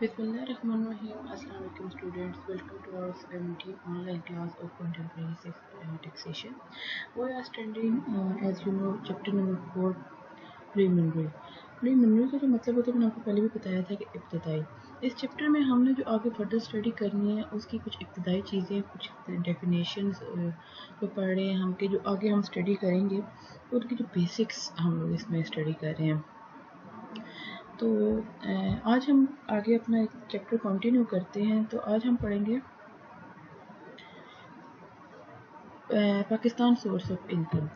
Bismillahirrahmanirrahim. Assalamu alaikum students. Welcome to our 17 online class of contemporary taxation. We are studying as you know chapter number 4 preliminary. Preliminary का जो मतलब होता है मैंने आपको पहले भी बताया था कि इब्तदाई। इस चैप्टर में हमने जो आगे फर्दर स्टडी करनी है उसकी कुछ इब्तदाई चीज़ें, कुछ डेफिनेशंस जो पढ़ रहे हैं हम कि जो आगे हम स्टडी करेंगे उनकी जो बेसिक्स हम लोग इसमें स्टडी कर रहे हैं। तो आज हम आगे अपना एक चैप्टर कंटिन्यू करते हैं। तो आज हम पढ़ेंगे पाकिस्तान सोर्स ऑफ इनकम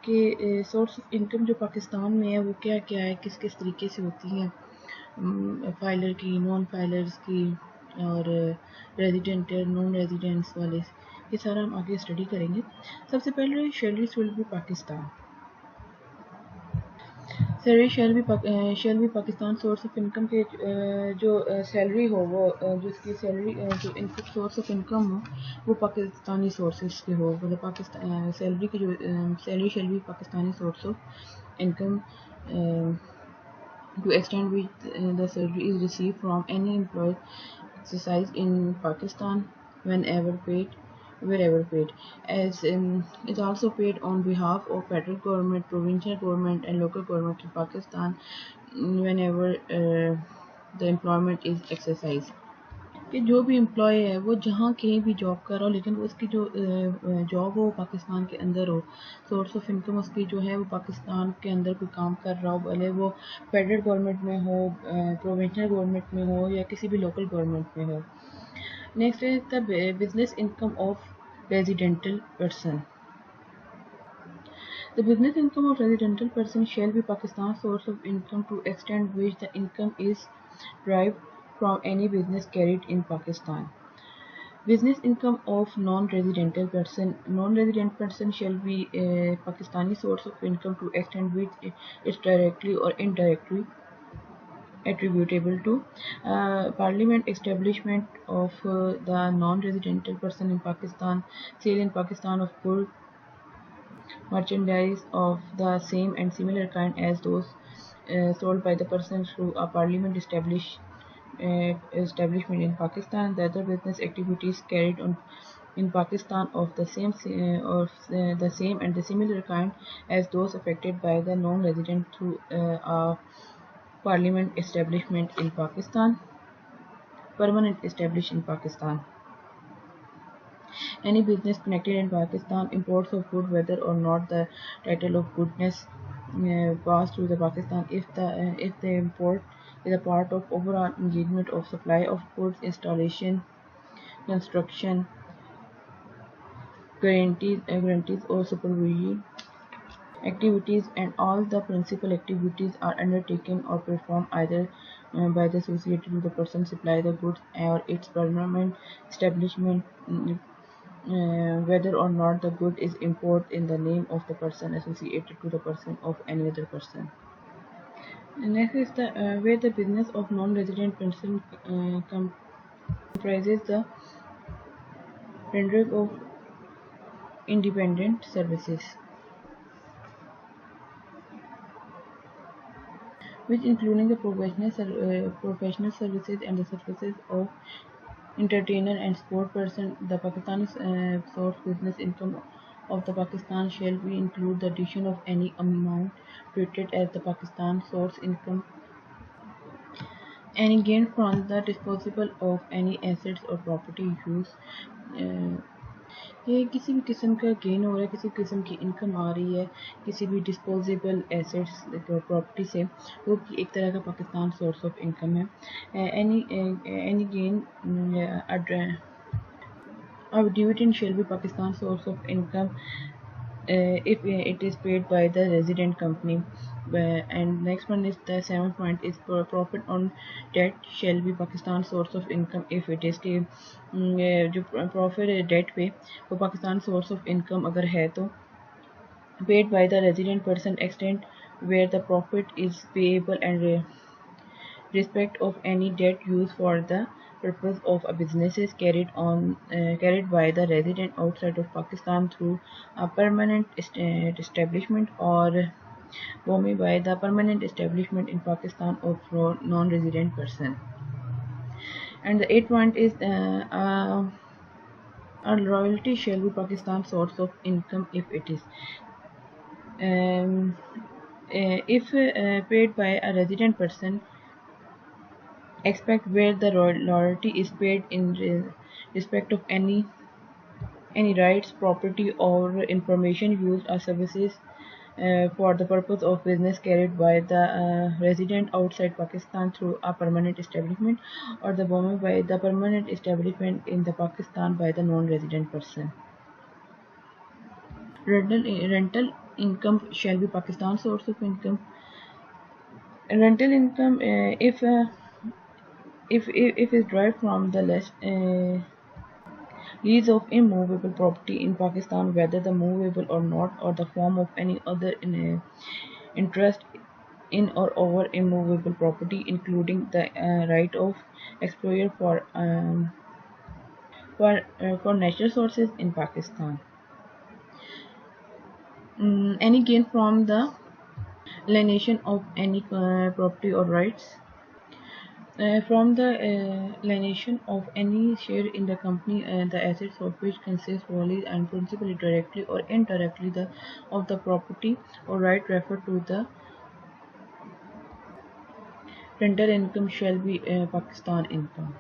के सोर्स ऑफ इनकम जो पाकिस्तान में है वो क्या क्या है, किस किस तरीके से होती हैं, फाइलर की, नॉन फाइलर्स की और रेजिडेंट नॉन रेजिडेंट्स वाले, ये सारा हम आगे स्टडी करेंगे। सबसे पहले sharers will be Pakistan. Salary शेल भी पाकिस्तान सोर्स ऑफ इनकम के जो सैलरी हो वो जो इसकी सैलरी जो इनकम सोर्स ऑफ इनकम हो वो पाकिस्तानी सोर्सेज के हो, मतलब पाकिस्तान सैलरी की जो सैलरी शेल भी Pakistani source of income to extent which the salary is received from any employee exercise in Pakistan whenever paid, wherever paid, as is also paid on behalf of federal government, provincial government and local government in Pakistan whenever the employment is exercised. कि जो भी employ है वो जहाँ कहीं भी job कर रहा हो लेकिन उसकी जो जॉब हो पाकिस्तान के अंदर हो, सोर्स ऑफ इनकम उसकी जो है वो पाकिस्तान के अंदर कोई काम कर रहा हो, भले वो फेडरल गवर्नमेंट में हो, प्रोविंशियल गवर्नमेंट में हो या किसी भी लोकल गवर्नमेंट में हो। नेक्स्ट है the business income of residential person. The business income of residential person shall be Pakistan's source of income to extent which the income is derived from any business carried in Pakistan. Business income of non-residential person. Non-resident person shall be a Pakistani source of income to extent which is directly or indirectly attributable to parliament establishment of the non-residential person in Pakistan, sale in Pakistan of goods, merchandise of the same and similar kind as those sold by the person through a parliament establishment in Pakistan. The other business activities carried on in Pakistan of the same and the similar kind as those affected by the non-resident through a parliament establishment in Pakistan, permanent established in Pakistan. Any business connected in Pakistan, imports of good, whether or not the title of goodness passed through the Pakistan, if the import is a part of overall engagement of supply of goods, installation, construction, guarantees or supervision activities, and all the principal activities are undertaken or performed either by the associated with the person supply the goods or its permanent establishment, whether or not the good is imported in the name of the person associated to the person of any other person. And next is the where the business of non-resident person comprises the rendering of independent services, which including the professional services and the services of entertainer and sport person. The Pakistani source business income of the Pakistan shall be include the addition of any amount treated as the Pakistan source income, any gain from the disposal of any assets or property use. ये किसी भी किस्म का gain हो रहा है, किसी किस्म की इनकम आ रही है किसी भी डिस्पोजेबल एसेट्स प्रॉपर्टी से, वो एक तरह का पाकिस्तान सोर्स ऑफ इनकम है। Any gain of dividend shall be Pakistan source of income if it is paid by the resident company. And next one is the 7th point is profit on debt shall be Pakistan source of income if it is कि जो profit है debt पे वो Pakistan source of income अगर है तो paid by the resident person extent where the profit is payable and respect of any debt used for the purpose of a business is carried by the resident outside of Pakistan through a permanent establishment or by the permanent establishment in Pakistan of non-resident person. And the eighth point is a royalty shall be Pakistan's source of income if it is um, if paid by a resident person, expect where the royalty is paid in respect of any rights, property, or information used or services for the purpose of business carried by the resident outside Pakistan through a permanent establishment, or the borrowing by the permanent establishment in the Pakistan by the non-resident person. Rental income shall be Pakistan's source of income. Rental income, if is derived from the lease of immovable property in Pakistan, whether the movable or not, or the form of any other interest in or over immovable property, including the right of expropriation for natural sources in Pakistan. Any gain from the alienation of any property or rights. From the alienation of any share in the company, the assets of which consist wholly and principally directly or indirectly of the property or right referred to, the rental income shall be Pakistan income.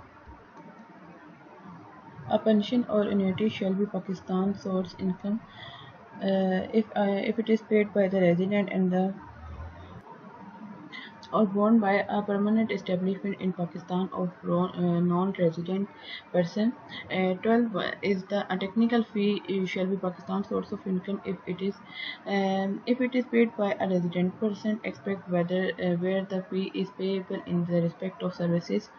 A pension or annuity shall be Pakistan source income if it is paid by the resident and the or borne by a permanent establishment in Pakistan of non-resident person. 12 is the a technical fee shall be Pakistan's source of income if it is paid by a resident person, expect whether where the fee is payable in the respect of services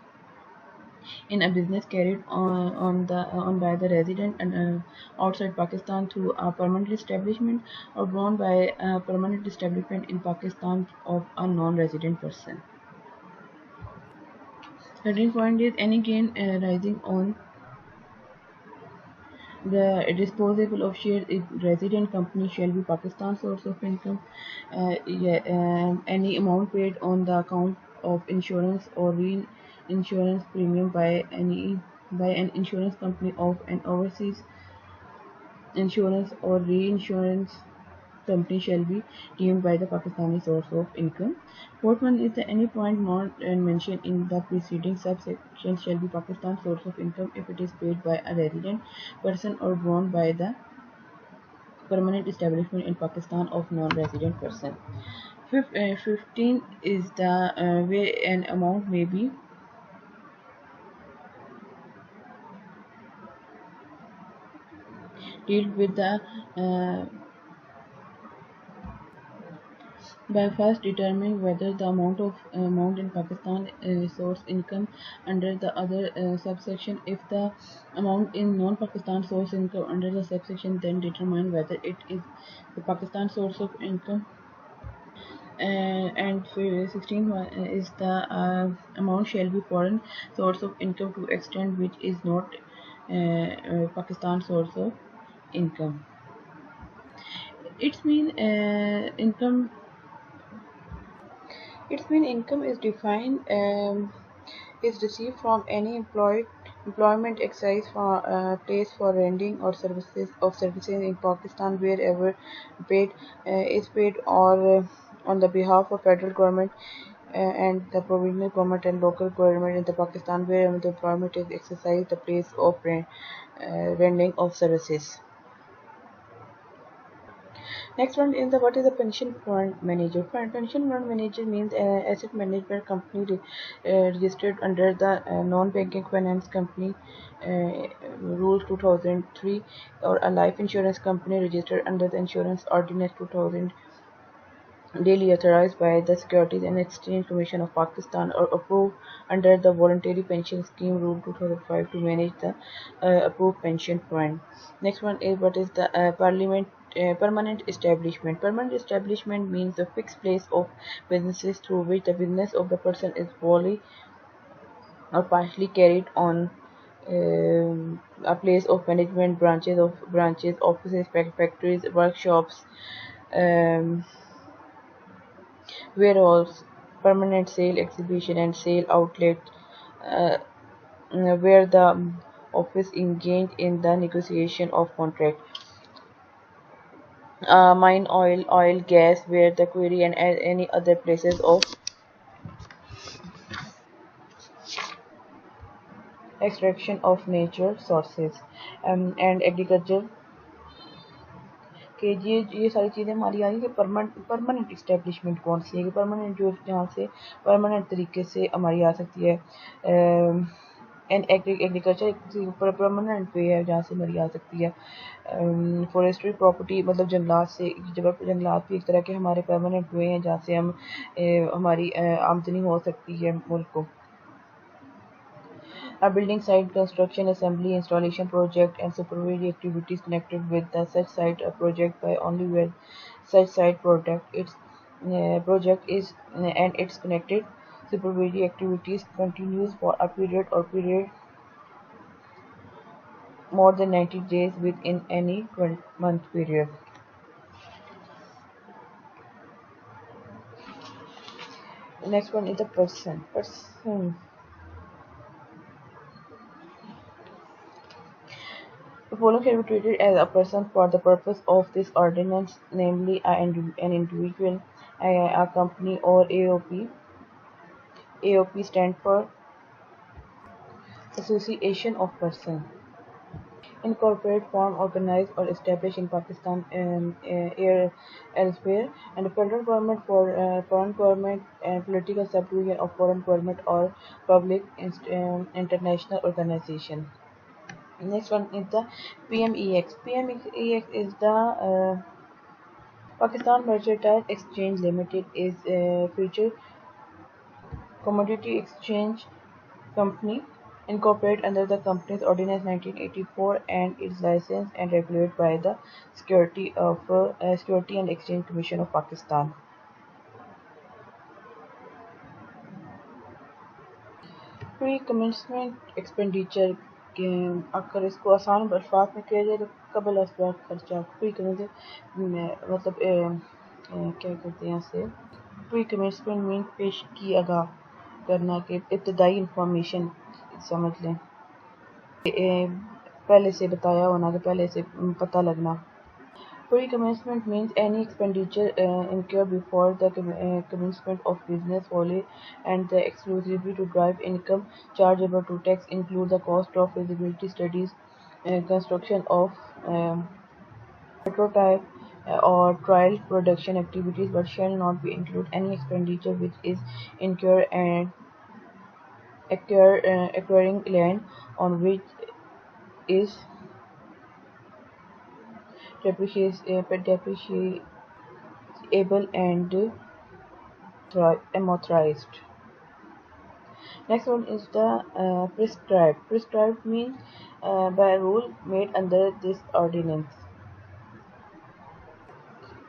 in a business carried on by the resident and outside Pakistan through a permanent establishment, or borne by a permanent establishment in Pakistan of a non-resident person. 13th point is any gain rising on the disposable of shares in resident company shall be Pakistan's source of income. Any amount paid on the account of insurance or reinsurance premium by an insurance company of an overseas insurance or reinsurance company shall be deemed by the Pakistani source of income. Fourth one is that any point not mentioned in the preceding subsection shall be Pakistan's source of income if it is paid by a resident person or borne by the permanent establishment in Pakistan of non-resident person. 15 is the way an amount may be dealt with the by first determining whether the amount in Pakistan source income under the other subsection. If the amount in non-Pakistan source income under the subsection, then determine whether it is the Pakistan source of income. And 16 is the amount shall be foreign source of income to extent which is not Pakistan source of income. Its mean income Its main income is defined is received from any employment exercise for place for rendering or services in Pakistan wherever paid is paid or on the behalf of federal government and the provincial government and local government in the Pakistan wherever the employment is exercised the place of rendering of services. Next one is the what is a pension fund manager? Pension fund manager means asset management company registered under the non-banking finance company rules 2003, or a life insurance company registered under the insurance ordinance 2000, daily authorized by the Securities and Exchange Commission of Pakistan, or approved under the Voluntary Pension Scheme Rule 2005 to manage the approved pension fund. Next one is what is the permanent establishment. Permanent establishment means a fixed place of businesses through which the business of the person is wholly or partially carried on. A place of management, branches, offices, factories, workshops, um, warehouse, permanent sale, exhibition, and sale outlet. Uh, where the office engaged in the negotiation of contract. Mine, oil, gas, where the quarry and any other places of extraction of nature sources. And agriculture कि ये सारी चीज़ें हमारी आ रही है कि permanent establishment कौन सी है कि परमानेंट जो जहाँ से परमानेंट तरीके से हमारी आ सकती है एंड एग्रीकल्चर एक परमानेंट वे है जहाँ से हमारी आ सकती है फॉरेस्ट्री प्रॉपर्टी मतलब जंगलात से जगह जंगलात भी एक तरह के हमारे परमानेंट वे हैं जहाँ से हम हमारी आमदनी हो सकती है मुल्क को A building site construction, assembly, installation project, and supervisory activities connected with the such site a project by only where such site project is and its connected supervisory activities continues for a period or period more than 90 days within any 12-month period. The next one is the person. The following can be treated as a person for the purpose of this ordinance, namely an individual, a company, or AOP. AOP stands for Association of Persons. Incorporate, form, organize, or establish in Pakistan and elsewhere, and the federal government for foreign government and political subdivision of foreign government or public international organization. Next one is the PMEX. PMEX is the Pakistan Mercantile Exchange Limited is a future commodity exchange company incorporated under the Companies Ordinance 1984 and is licensed and regulated by the Security and Exchange Commission of Pakistan. Pre-commencement expenditure के अगर इसको आसान अल्फाज में किया जाए तो कबल असबाब खर्चा प्री मतलब क्या कहते हैं इसे प्री कमेंसमेंट मीन पेश की आगाह करना के इब्तदाई इंफॉर्मेशन समझ लें पहले से बताया होना कि पहले से पता लगना Pre-commencement means any expenditure incurred before the commencement of business wholly and exclusively to drive income chargeable to tax include the cost of feasibility studies, construction of prototype or trial production activities but shall not be include any expenditure which is incurred and acquiring land on which is depreciable and authorized. Next one is the prescribed. Prescribed means by rule made under this ordinance.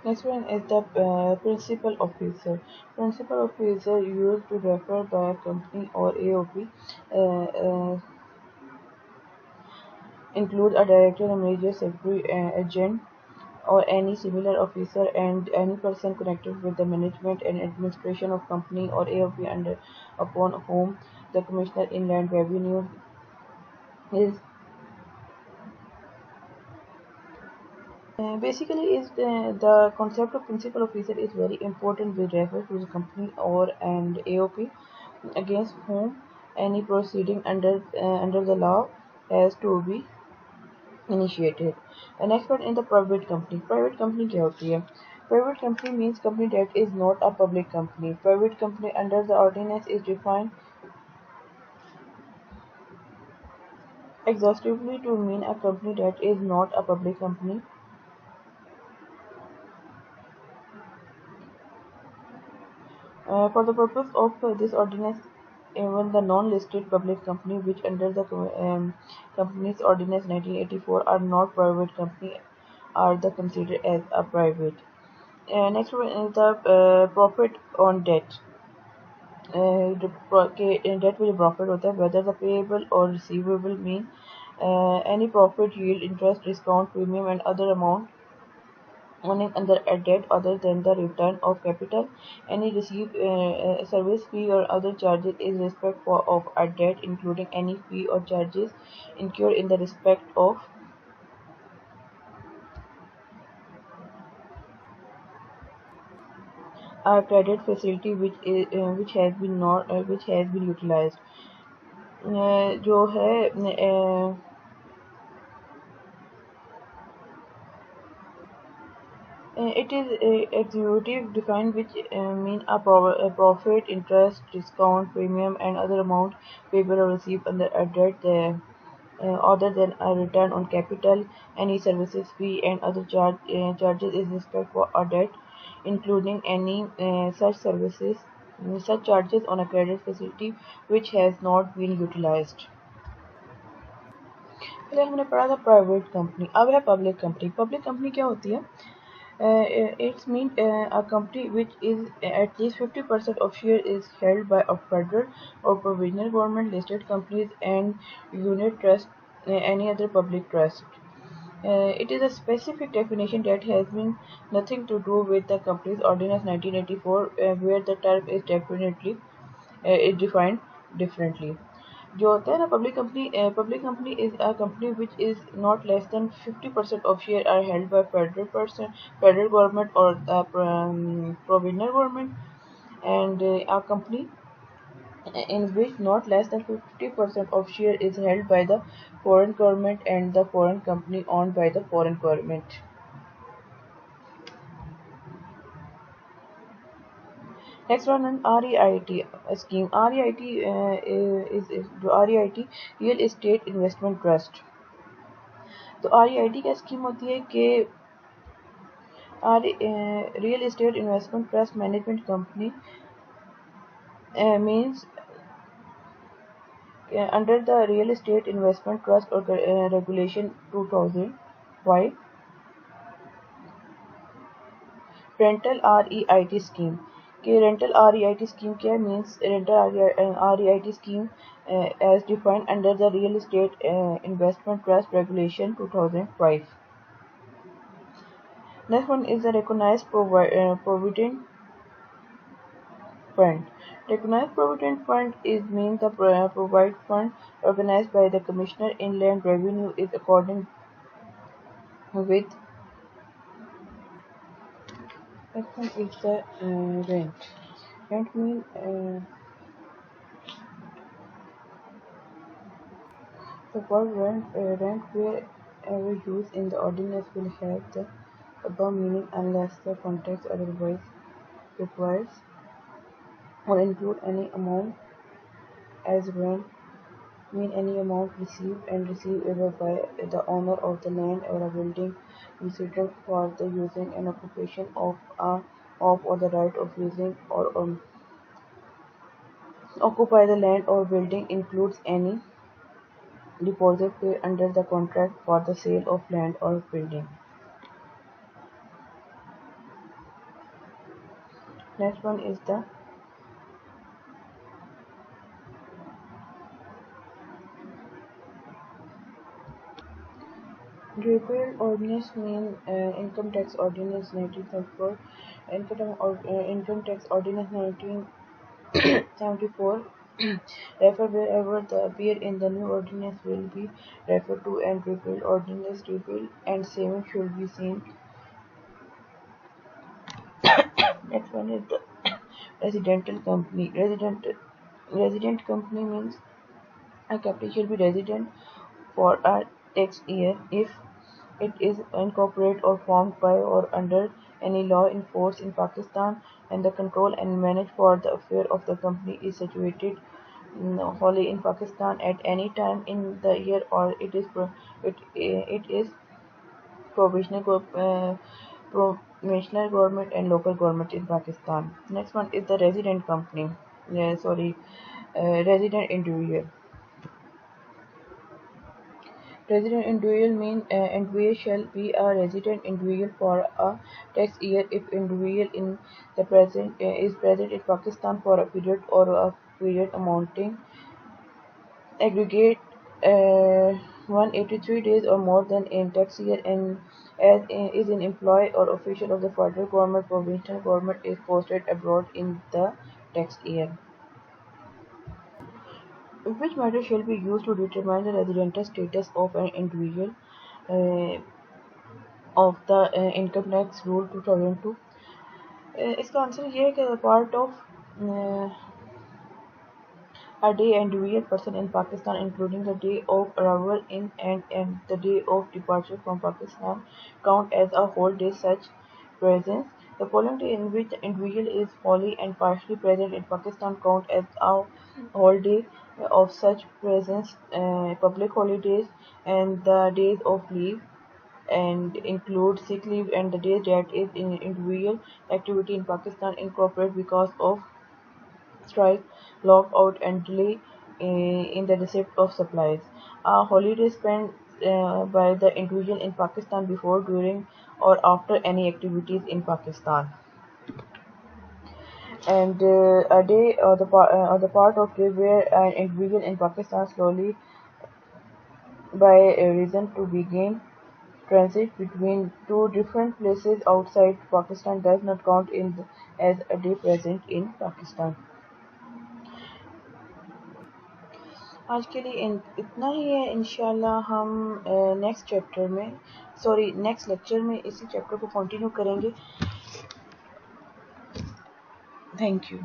Next one is the principal officer. Principal officer used to refer by a company or AOP include a director, a manager, secretary, agent, or any similar officer and any person connected with the management and administration of company or AOP under upon whom the Commissioner Inland Revenue is basically is the concept of principal officer is very important with reference to the company or and AOP against whom any proceeding under the law has to be initiated. The next one is the private company. Private company क्या होती है? Private company means company that is not a public company. Private company under the ordinance is defined exhaustively to mean a company that is not a public company. For the purpose of this ordinance, even the non-listed public company which under the Companies Ordinance 1984 are not private company are the considered as a private. Next one is the profit on debt. Debt with profit होता है whether the payable or receivable mean any profit, yield, interest, discount, premium and other amount owning under a debt other than the return of capital. Any received service fee or other charges in respect of a debt, including any fee or charges incurred in the respect of a credit facility which has been utilized. जो है it is executive defined which mean a profit, interest, discount, premium, and other amount payable or received under a debt other than a return on capital, any services fee, and other charges in respect for a debt, including any such charges on a credit facility which has not been utilized. फिर हमने पढ़ा था private company. अब है public company. Public company क्या होती है? It's mean a company which is at least 50% of share is held by a federal or provisional government listed companies and unit trust, any other public trust. It is a specific definition that has been nothing to do with the Companies Ordinance 1984, where the term is definitely is defined differently. जो होता है ना public company is a company which is not less than 50% of share are held by federal government और provisional government and a company in which not less than 50% of share is held by the foreign government and the foreign company owned by the foreign government. Next one on REIT scheme. REIT REIT Real Estate Investment Trust. तो REIT क्या scheme होती है कि real estate investment trust management company means under the Real Estate Investment Trust or Regulation 2005 rental REIT scheme. कि rental REIT scheme क्या है? Means rental REIT scheme as defined under the Real Estate Investment Trust Regulation 2005. Next one is the recognized provident fund. Recognized provident fund is means the provide fund organized by the Commissioner Inland Revenue is according with. Next one is the rent. Rent means the word rent wherever used in the ordinance will have the above meaning unless the context otherwise requires or include any amount as rent mean any amount received and receivable by the owner of the land or a building considered for the using and occupation of or the right of using or occupy the land or building includes any deposit paid under the contract for the sale of land or building. Next one is the repealed ordinance mean income tax ordinance 1974 income tax ordinance 1974 refer wherever the appear in the new ordinance will be referred to and repealed ordinance repealed and same should be seen. Next one is the residential company. Resident company means a company should be resident for a tax year if it is incorporated or formed by or under any law in force in Pakistan and the control and manage for the affair of the company is situated wholly in Pakistan at any time in the year or it is provisional provisional government and local government in Pakistan. Next one is the resident company. Resident individual. Resident individual means individual shall be a resident individual for a tax year if individual in the present is present in Pakistan for a period or a period amounting aggregate 183 days or more than in tax year and as is an employee or official of the federal government, provincial government is posted abroad in the tax year. Which method shall be used to determine the residential status of an individual uh, of the income tax rule 2002? इसका answer ये है कि part of a day individual person in Pakistan, including the day of arrival in and the day of departure from Pakistan, count as a whole day such presence. The following day in which the individual is wholly and partially present in Pakistan count as a whole day of such presence, public holidays and the days of leave and include sick leave and the days that is in individual activity in Pakistan incorporate because of strike, lockout, and delay in the receipt of supplies. A holiday spent by the individual in Pakistan before, during, or after any activities in Pakistan. And a day or the part of day where an individual in Pakistan slowly by a reason to begin transit between two different places outside Pakistan does not count as a day present in Pakistan. आज के लिए इतना ही है इंशाल्लाह हम next chapter में next lecture में इसी चैप्टर को कंटिन्यू करेंगे थैंक यू